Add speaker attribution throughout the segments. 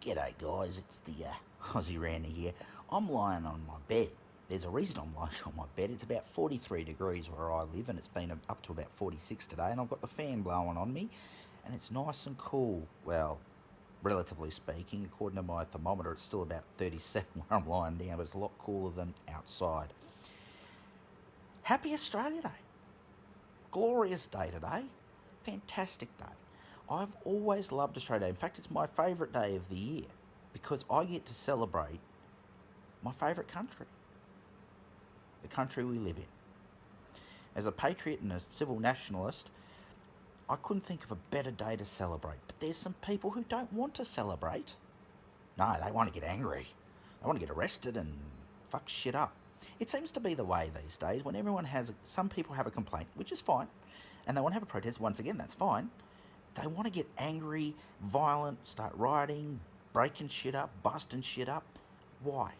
Speaker 1: G'day guys, it's the Aussie Ranter here. I'm lying on my bed. There's a reason I'm lying on my bed. It's about 43 degrees where I live, and it's been up to about 46 today, and I've got the fan blowing on me, and it's nice and cool. Well, relatively speaking, according to my thermometer, it's still about 37 where I'm lying down, but it's a lot cooler than outside. Happy Australia Day. Glorious day today. Fantastic day. I've always loved Australia Day. In fact, it's my favourite day of the year because I get to celebrate my favourite country, the country we live in. As a patriot and a civil nationalist, I couldn't think of a better day to celebrate. But there's some people who don't want to celebrate. No, they want to get angry. They want to get arrested and fuck shit up. It seems to be the way these days when some people have a complaint, which is fine, and they want to have a protest. Once again, that's fine. They want to get angry, violent, start rioting, breaking shit up, busting shit up. Why?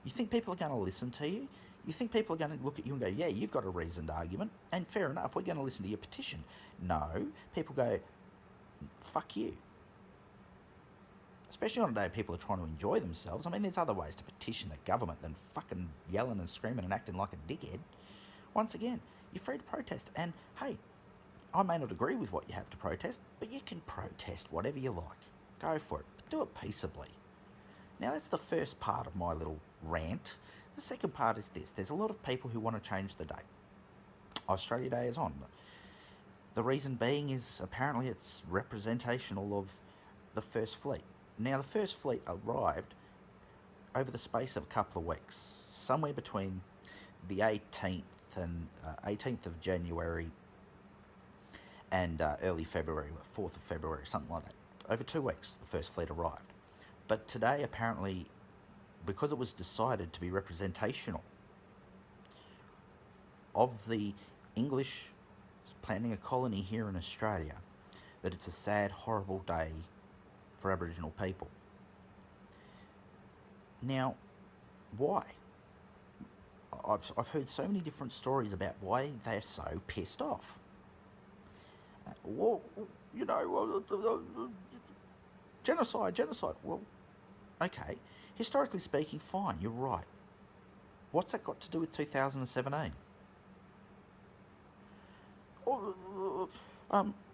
Speaker 1: You think people are going to listen to you? You think people are going to look at you and go, yeah, you've got a reasoned argument, and fair enough, we're going to listen to your petition. No, people go, fuck you. Especially on a day people are trying to enjoy themselves. I mean, there's other ways to petition the government than fucking yelling and screaming and acting like a dickhead. Once again, you're free to protest, and hey, I may not agree with what you have to protest, but you can protest whatever you like. Go for it, but do it peaceably. Now, that's the first part of my little rant. The second part is this. There's a lot of people who want to change the date. Australia Day is on. The reason being is apparently it's representational of the First Fleet. Now, the First Fleet arrived over the space of a couple of weeks, somewhere between the 18th and 18th of January and early February, 4th of February, something like that. Over 2 weeks, the First Fleet arrived. But today, apparently, because it was decided to be representational of the English planting a colony here in Australia, that it's a sad, horrible day for Aboriginal people. Now, why? I've heard so many different stories about why they're so pissed off. Well, you know, genocide. Well, okay. Historically speaking, fine, you're right. What's that got to do with 2017?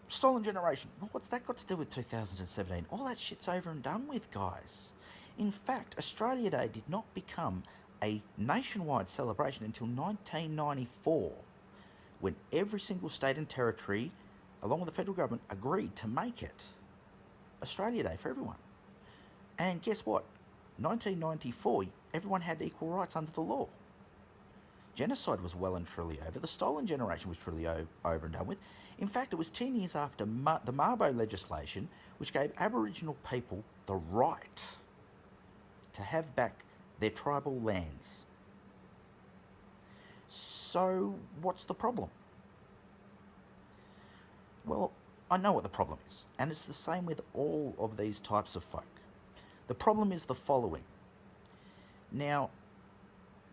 Speaker 1: Stolen generation. Well, what's that got to do with 2017? All that shit's over and done with, guys. In fact, Australia Day did not become a nationwide celebration until 1994, when every single state and territory, along with the federal government, agreed to make it Australia Day for everyone. And guess what? 1994, everyone had equal rights under the law. Genocide was well and truly over. The stolen generation was truly over and done with. In fact, it was 10 years after the Mabo legislation, which gave Aboriginal people the right to have back their tribal lands. So, what's the problem? Well, I know what the problem is, and it's the same with all of these types of folk. The problem is the following. Now,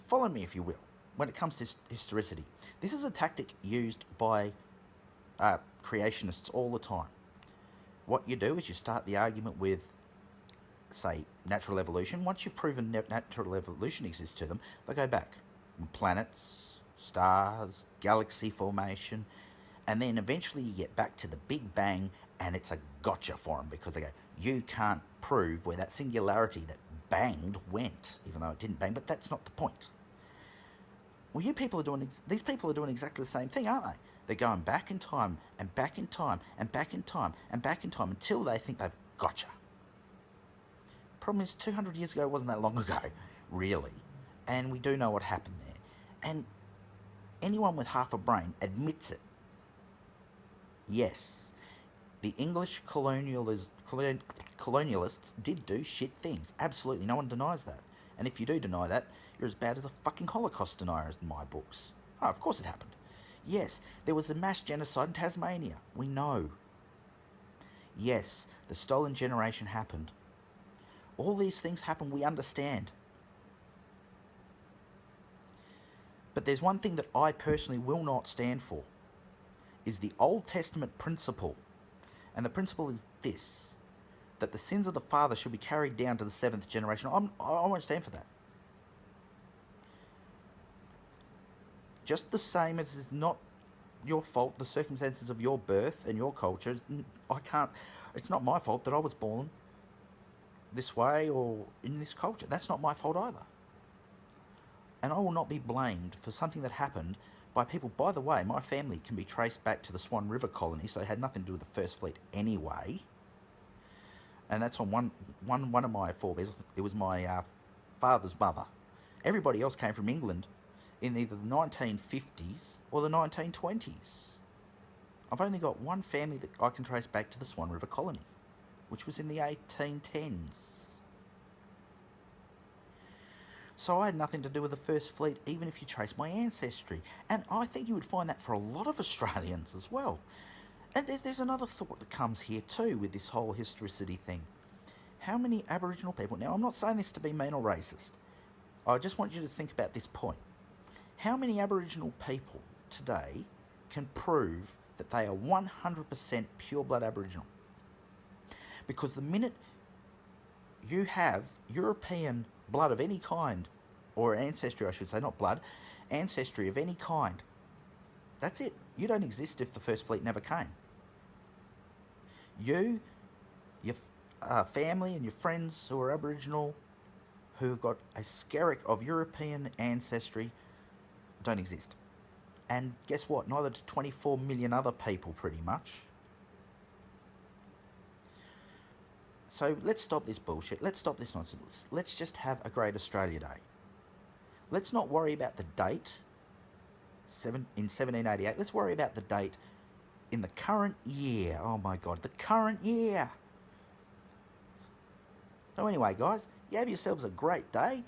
Speaker 1: follow me if you will, when it comes to historicity. This is a tactic used by creationists all the time. What you do is you start the argument with, say, natural evolution. Once you've proven natural evolution exists to them, they go back. Planets, stars, galaxy formation, and then eventually you get back to the Big Bang, and it's a gotcha for them because they go, you can't prove where that singularity that banged went, even though it didn't bang, but that's not the point. Well, these people are doing exactly the same thing, aren't they? They're going back in time, and back in time, and back in time, and back in time, until they think they've gotcha. Problem is, 200 years ago wasn't that long ago, really, and we do know what happened there. And anyone with half a brain admits it. Yes, the English colonialists did do shit things. Absolutely, no one denies that. And if you do deny that, you're as bad as a fucking Holocaust denier in my books. Oh, of course it happened. Yes, there was a mass genocide in Tasmania. We know. Yes, the stolen generation happened. All these things happen, we understand. But there's one thing that I personally will not stand for, is the Old Testament principle. And the principle is this: that the sins of the father should be carried down to the seventh generation. I won't stand for that. Just the same as it's not your fault, the circumstances of your birth and your culture. It's not my fault that I was born this way or in this culture. That's not my fault either. And I will not be blamed for something that happened by people. By the way, my family can be traced back to the Swan River colony, so it had nothing to do with the First Fleet anyway. And that's on one of my forebears. It was my father's mother. Everybody else came from England in either the 1950s or the 1920s. I've only got one family that I can trace back to the Swan River colony, which was in the 1810s. So I had nothing to do with the First Fleet, even if you trace my ancestry. And I think you would find that for a lot of Australians as well. And there's another thought that comes here too with this whole historicity thing. How many Aboriginal people... Now, I'm not saying this to be mean or racist. I just want you to think about this point. How many Aboriginal people today can prove that they are 100% pure-blood Aboriginal? Because the minute you have European blood of any kind, or ancestry I should say, not blood, ancestry of any kind, that's it. You don't exist if the First Fleet never came. You, your family and your friends who are Aboriginal, who have got a skerrick of European ancestry, don't exist. And guess what? Neither do 24 million other people, pretty much. So let's stop this bullshit. Let's stop this nonsense. Let's just have a great Australia Day. Let's not worry about the date in 1788. Let's worry about the date in the current year. Oh my God, the current year. So anyway, guys, you have yourselves a great day,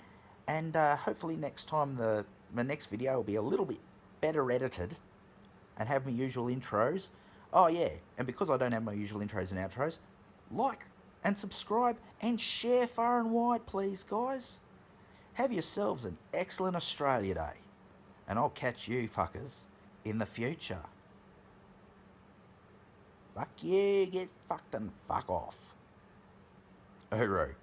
Speaker 1: and hopefully next time my next video will be a little bit better edited and have my usual intros. Oh yeah, and because I don't have my usual intros and outros, like and subscribe and share far and wide, please, guys. Have yourselves an excellent Australia Day, and I'll catch you fuckers in the future. Fuck you, get fucked and fuck off. Hooroo.